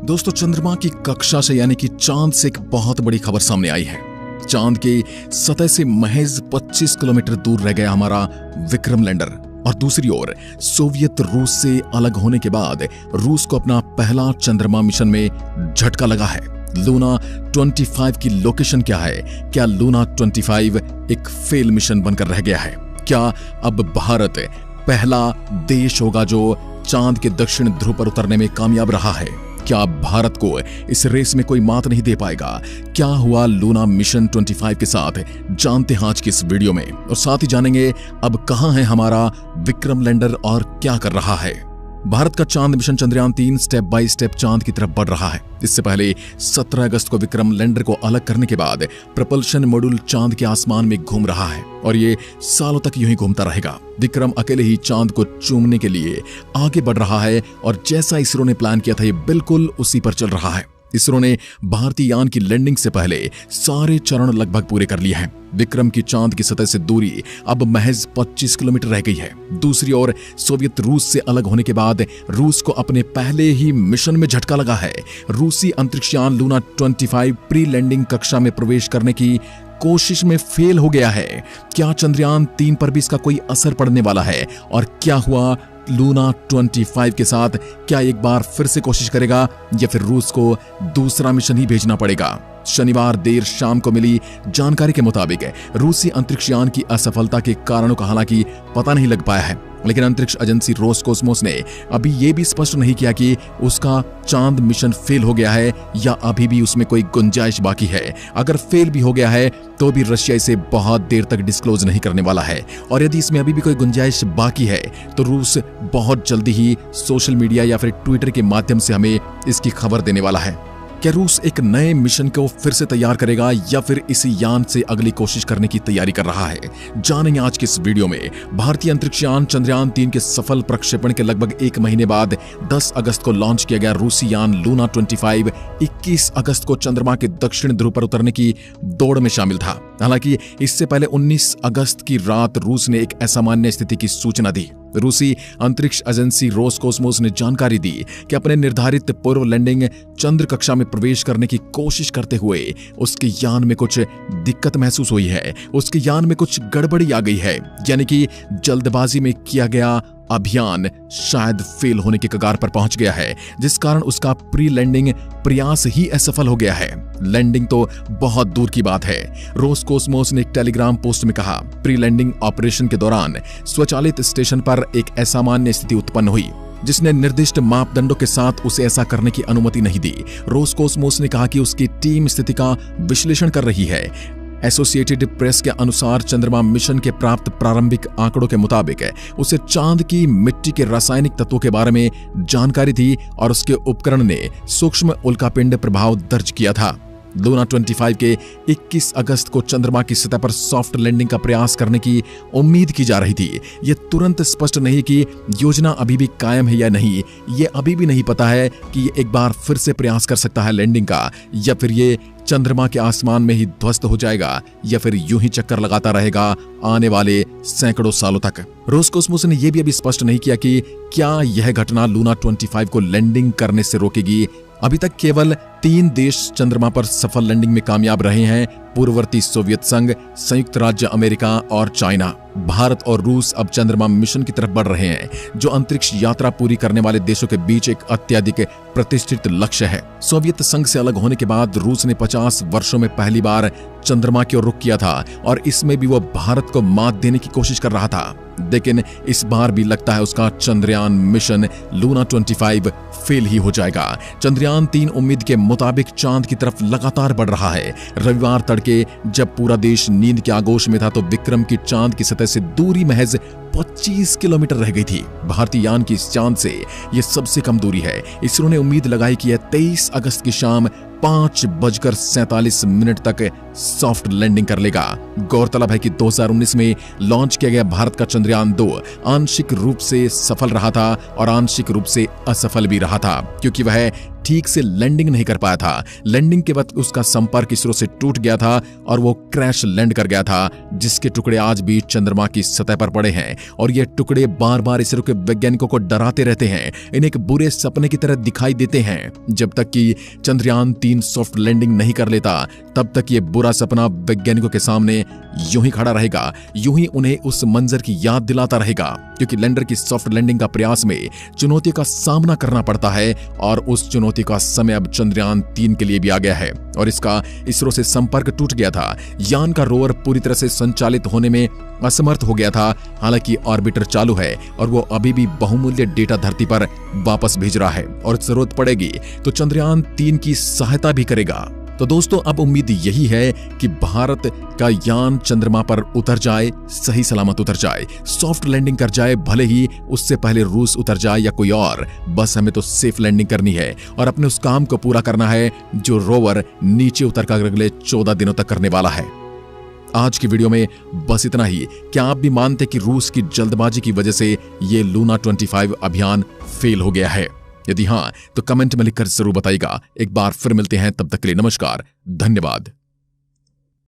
दोस्तों, चंद्रमा की कक्षा से यानी कि चांद से एक बहुत बड़ी खबर सामने आई है। चांद के सतह से महज 25 किलोमीटर दूर रह गया हमारा विक्रम लैंडर। और दूसरी ओर सोवियत रूस से अलग होने के बाद रूस को अपना पहला चंद्रमा मिशन में झटका लगा है। लूना 25 की लोकेशन क्या है? क्या लूना 25 एक फेल मिशन बनकर रह गया है? क्या अब भारत पहला देश होगा जो चांद के दक्षिण ध्रुव पर उतरने में कामयाब रहा है? क्या भारत को इस रेस में कोई मात नहीं दे पाएगा? क्या हुआ लूना मिशन 25 के साथ, जानते हैं आज की इस वीडियो में। और साथ ही जानेंगे अब कहां है हमारा विक्रम लैंडर और क्या कर रहा है। भारत का चांद mission Chandrayaan 3 step by step चांद की तरफ बढ़ रहा है। इससे पहले 17 अगस्त को विक्रम लैंडर को अलग करने के बाद प्रपल्शन मॉड्यूल चांद के आसमान में घूम रहा है और ये सालों तक यूं ही घूमता रहेगा। विक्रम अकेले ही चांद को चूमने के लिए आगे बढ़ रहा है और जैसा इसरो ने प्लान किया था ये बिल्कुल उसी पर चल रहा है। इसरो ने भारतीय यान की लैंडिंग से पहले सारे चरण लगभग पूरे कर लिए हैं। विक्रम की चांद की सतह से दूरी अब महज 25 किलोमीटर रह गई है। दूसरी ओर सोवियत रूस से अलग होने के बाद रूस को अपने पहले ही मिशन में झटका लगा है। रूसी अंतरिक्षयान लूना 25 प्री लैंडिंग कक्षा में प्रवेश करने की कोशिश में फेल हो गया है। क्या चंद्रयान 3 पर भी इसका कोई असर पड़ने वाला है? और क्या हुआ लूना 25 के साथ? क्या एक बार फिर से कोशिश करेगा या फिर रूस को दूसरा मिशन ही भेजना पड़ेगा? शनिवार देर शाम को मिली जानकारी के मुताबिक रूसी अंतरिक्षयान की असफलता के कारणों का हालांकि पता नहीं लग पाया है, लेकिन अंतरिक्ष एजेंसी रोसकोस्मोस ने अभी यह भी स्पष्ट नहीं किया कि उसका चांद मिशन फेल हो गया है या अभी भी उसमें कोई गुंजाइश बाकी है। अगर फेल भी हो गया है तो भी रशिया इसे बहुत देर तक डिस्क्लोज नहीं करने वाला है, और यदि इसमें अभी भी कोई गुंजाइश बाकी है तो रूस बहुत जल्दी ही सोशल मीडिया या फिर ट्विटर के माध्यम से हमें इसकी खबर देने वाला है। क्या रूस एक नए मिशन को फिर से तैयार करेगा या फिर इसी यान से अगली कोशिश करने की तैयारी कर रहा है? जानेंगे आज की इस वीडियो में। भारतीय अंतरिक्षयान चंद्रयान 3 के सफल प्रक्षेपण के लगभग 1 महीने बाद 10 अगस्त को लॉन्च किया गया रूसी यान लूना 25 21 अगस्त को चंद्रमा के दक्षिण ध्रुव पर उतरने की दौड़ में शामिल था। हालांकि इससे पहले 19 अगस्त की रात रूस ने एक असामान्य स्थिति की सूचना दी। रूसी अंतरिक्ष एजेंसी रोसकोस्मोस ने जानकारी दी कि अपने निर्धारित पूर्व लैंडिंग चंद्र कक्षा में प्रवेश करने की कोशिश करते हुए उसके यान में कुछ दिक्कत महसूस हुई है। उसके यान में कुछ गड़बड़ी आ गई है, यानी कि जल्दबाजी में किया गया अभियान शायद फेल होने के कगार पर पहुंच गया है, जिस कारण उसका प्री लैंडिंग प्रयास ही असफल हो गया है। लैंडिंग तो बहुत दूर की बात है। रोसकोस्मोस ने एक टेलीग्राम पोस्ट में कहा, प्री लैंडिंग ऑपरेशन के दौरान स्वचालित स्टेशन पर एक असामान्य स्थिति उत्पन्न हुई जिसने निर्दिष्ट मापदंडों के साथ उसे ऐसा करने की अनुमति नहीं दी। रोसकोस्मोस ने कहा कि उसकी टीम स्थिति का विश्लेषण कर रही है। एसोसिएटेड प्रेस के अनुसार चंद्रमा मिशन के प्राप्त प्रारंभिक आंकड़ों के मुताबिक उसे चांद की मिट्टी के रासायनिक तत्वों के बारे में जानकारी थी और उसके उपकरण ने सूक्ष्म उल्कापिंड प्रभाव दर्ज किया था। लूना 25 के 21 अगस्त को चंद्रमा की सतह पर सॉफ्ट लैंडिंग का प्रयास करने की उम्मीद की जा रही थी। यह तुरंत स्पष्ट नहीं कि योजना अभी भी कायम है या नहीं। ये अभी भी नहीं पता है कि ये एक बार फिर से प्रयास कर सकता है लैंडिंग का, या फिर ये चंद्रमा के आसमान में ही ध्वस्त हो जाएगा, या फिर यूं ही चक्कर लगाता रहेगा आने वाले सैकड़ों सालों तक। रोसकोस्मोस ने यह भी अभी स्पष्ट नहीं किया कि क्या यह घटना लूना 25 को लैंडिंग करने से रोकेगी। अभी तक केवल 3 देश चंद्रमा पर सफल लैंडिंग में कामयाब रहे हैं, पूर्ववर्ती सोवियत संघ, संयुक्त राज्य अमेरिका और चाइना। भारत और रूस अब चंद्रमा मिशन की तरफ बढ़ रहे हैं, जो अंतरिक्ष यात्रा पूरी करने वाले देशों के बीच एक अत्यधिक प्रतिष्ठित लक्ष्य है। सोवियत संघ से अलग होने के बाद रूस ने 50 वर्षों में पहली बार चंद्रमा की ओर रुख किया था और इसमें भी वो भारत को मात देने की कोशिश कर रहा था, लेकिन इस बार भी लगता है उसका चंद्रयान मिशन लूना 25 फेल ही हो जाएगा। चंद्रयान 3 उम्मीद के मुताबिक चांद की तरफ लगातार बढ़ रहा है। रविवार तड़के जब पूरा देश नींद के आगोश में था तो विक्रम की चांद की सतह से दूरी महज 25 किलोमीटर रह गई थी। भारतीय यान की इस चांद से यह सबसे कम दूरी है। इसरो ने उम्मीद लगाई कि यह 23 अगस्त की शाम 5:47 तक सॉफ्ट लैंडिंग कर लेगा। गौरतलब है कि 2019 में लॉन्च किया गया भारत का चंद्रयान 2 आंशिक रूप से सफल रहा था और आंशिक रूप से असफल भी रहा था, क्योंकि वह ठीक से लैंडिंग नहीं कर पाया था। लैंडिंग के वक्त उसका संपर्क इसरो से टूट गया था और वो क्रैश लैंड कर गया था, जिसके टुकड़े आज भी चंद्रमा की सतह पर पड़े हैं और ये टुकड़े बार बार इसरो के वैज्ञानिकों को डराते रहते हैं। इन्हें एक बुरे सपने की तरह दिखाई देते हैं। जब तक कि चंद्रयान 3 सॉफ्ट लैंडिंग नहीं कर लेता, तब तक ये बुरा सपना वैज्ञानिकों के सामने यूं ही खड़ा रहेगा, यूं ही उन्हें उस मंजर की याद दिलाता रहेगा, क्योंकि लैंडर की सॉफ्ट लैंडिंग का प्रयास में चुनौतियों का सामना करना पड़ता है और उस चुनौती का समय अब चंद्रयान 3 के लिए भी आ गया है और इसका इसरो से संपर्क टूट गया था। यान का रोवर पूरी तरह से संचालित होने में असमर्थ हो गया था। हालांकि ऑर्बिटर चालू है और वो अभी भी बहुमूल्य डेटा धरती पर वापस भेज रहा है और जरूरत पड़ेगी तो चंद्रयान 3 की सहायता भी करेगा। तो दोस्तों, अब उम्मीद यही है कि भारत का यान चंद्रमा पर उतर जाए, सही सलामत उतर जाए, सॉफ्ट लैंडिंग कर जाए, भले ही उससे पहले रूस उतर जाए या कोई और। बस हमें तो सेफ लैंडिंग करनी है और अपने उस काम को पूरा करना है जो रोवर नीचे उतरकर अगले 14 दिनों तक करने वाला है। आज की वीडियो में बस इतना ही। क्या आप भी मानते कि रूस की जल्दबाजी की वजह से ये लूना 25 अभियान फेल हो गया है? यदि हां, तो कमेंट में लिखकर जरूर बताइएगा। एक बार फिर मिलते हैं, तब तक के लिए नमस्कार, धन्यवाद।